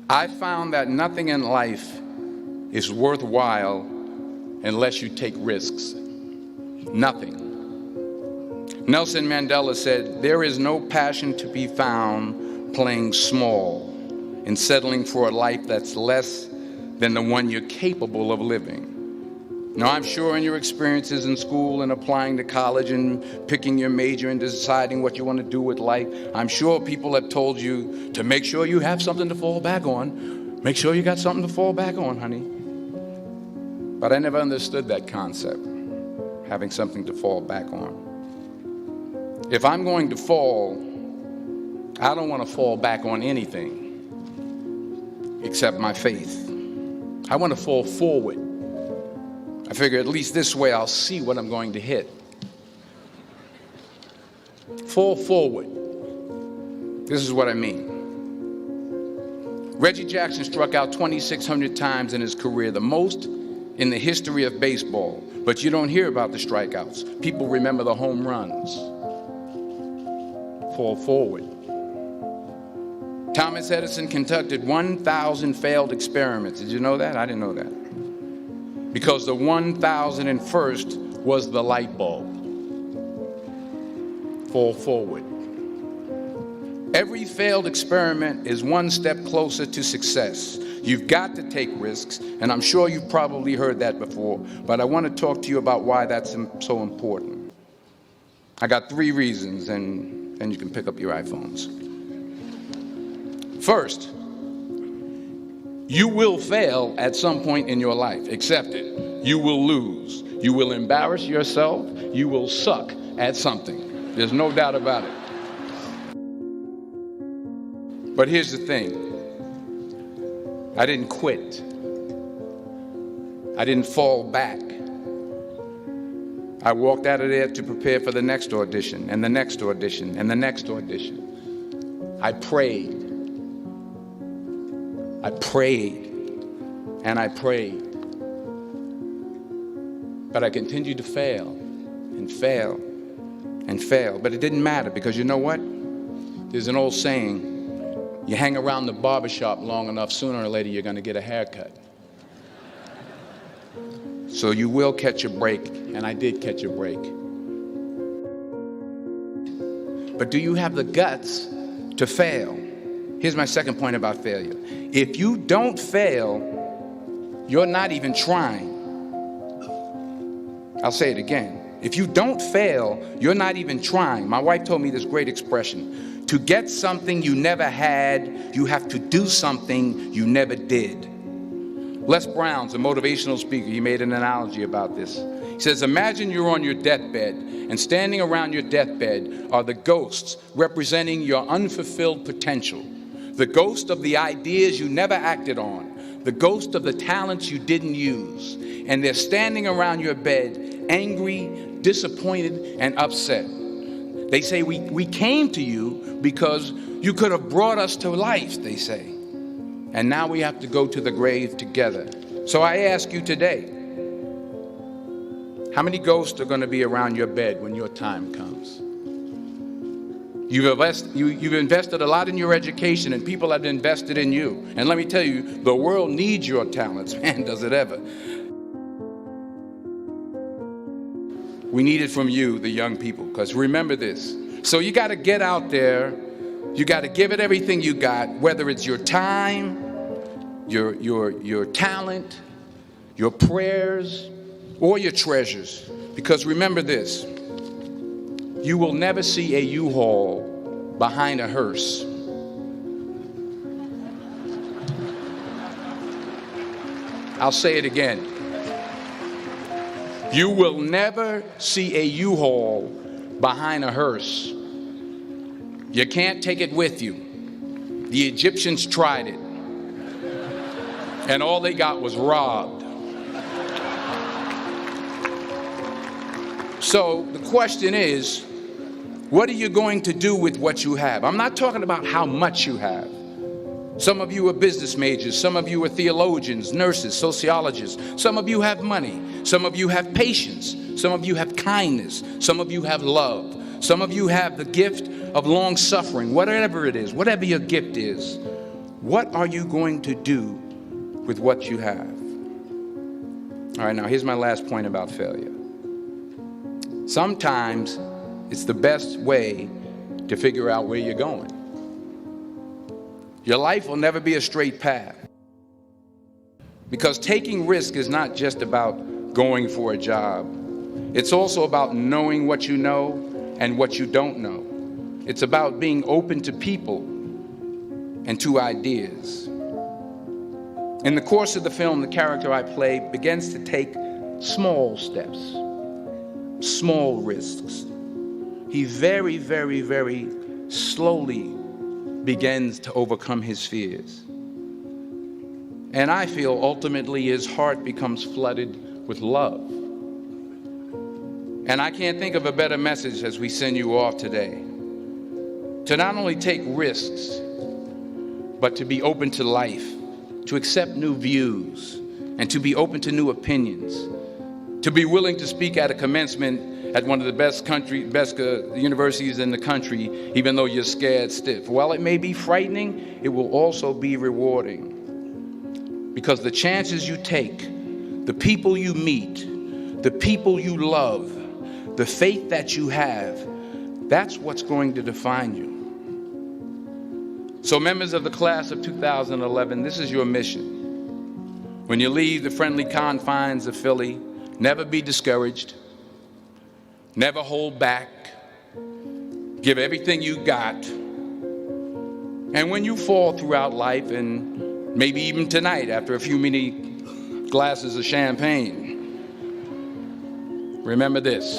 I found that nothing in life is worthwhile unless you take risks. Nothing. Nelson Mandela said, "There is no passion to be found playing small and settling for a life that's less than the one you're capable of living." Now, I'm sure in your experiences in school and applying to college and picking your major and deciding what you want to do with life, I'm sure people have told you to make sure you have something to fall back on. Make sure you got something to fall back on, honey. But I never understood that concept, having something to fall back on. If I'm going to fall, I don't want to fall back on anything except my faith. I want to fall forward. I figure at least this way I'll see what I'm going to hit. Fall forward. This is what I mean. Reggie Jackson struck out 2,600 times in his career, the most in the history of baseball. But you don't hear about the strikeouts. People remember the home runs. Fall forward. Thomas Edison conducted 1,000 failed experiments. Did you know that? I didn't know that. Because the 1,001st was the light bulb. Fall forward. Every failed experiment is one step closer to success. You've got to take risks, and I'm sure you've probably heard that before, but I want to talk to you about why that's so important. I got 3 reasons, and you can pick up your iPhones. First, you will fail at some point in your life. Accept it. You will lose. You will embarrass yourself. You will suck at something. There's no doubt about it. But here's the thing. I didn't quit. I didn't fall back. I walked out of there to prepare for the next audition, and the next audition, and the next audition. I prayed. I prayed, and I prayed. But I continued to fail, and fail, and fail. But it didn't matter, because you know what? There's an old saying, you hang around the barbershop long enough, sooner or later you're going to get a haircut. So you will catch a break, and I did catch a break. But do you have the guts to fail? Here's my second point about failure. If you don't fail, you're not even trying. I'll say it again. If you don't fail, you're not even trying. My wife told me this great expression. To get something you never had, you have to do something you never did. Les Brown's a motivational speaker. He made an analogy about this. He says, imagine you're on your deathbed, and standing around your deathbed are the ghosts representing your unfulfilled potential. The ghost of the ideas you never acted on. The ghost of the talents you didn't use. And they're standing around your bed, angry, disappointed, and upset. They say, we came to you because you could have brought us to life, they say. And now we have to go to the grave together. So I ask you today, how many ghosts are going to be around your bed when your time comes? You've invested a lot in your education, and people have invested in you. And let me tell you, the world needs your talents. Man, does it ever. We need it from you, the young people, because remember this. So you got to get out there. You got to give it everything you got, whether it's your time, your talent, your prayers, or your treasures. Because remember this. You will never see a U-Haul behind a hearse. I'll say it again. You will never see a U-Haul behind a hearse. You can't take it with you. The Egyptians tried it, and all they got was robbed. So the question is, what are you going to do with what you have? I'm not talking about how much you have. Some of you are business majors. Some of you are theologians, nurses, sociologists. Some of you have money. Some of you have patience. Some of you have kindness. Some of you have love. Some of you have the gift of long suffering. Whatever it is, whatever your gift is, What are you going to do with what you have? All right, now here's my last point about failure. Sometimes it's the best way to figure out where you're going. Your life will never be a straight path, because taking risk is not just about going for a job. It's also about knowing what you know and what you don't know. It's about being open to people and to ideas. In the course of the film, the character I play begins to take small steps, small risks. He very, very, very slowly begins to overcome his fears. And I feel ultimately his heart becomes flooded with love. And I can't think of a better message as we send you off today, to not only take risks, but to be open to life, to accept new views, and to be open to new opinions, to be willing to speak at a commencement at one of the best universities in the country, even though you're scared stiff. While it may be frightening, it will also be rewarding. Because the chances you take, the people you meet, the people you love, the faith that you have, that's what's going to define you. So members of the class of 2011, this is your mission. When you leave the friendly confines of Philly, never be discouraged, never hold back, give everything you got. And when you fall throughout life, and maybe even tonight after a few many glasses of champagne, remember this: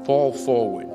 fall forward.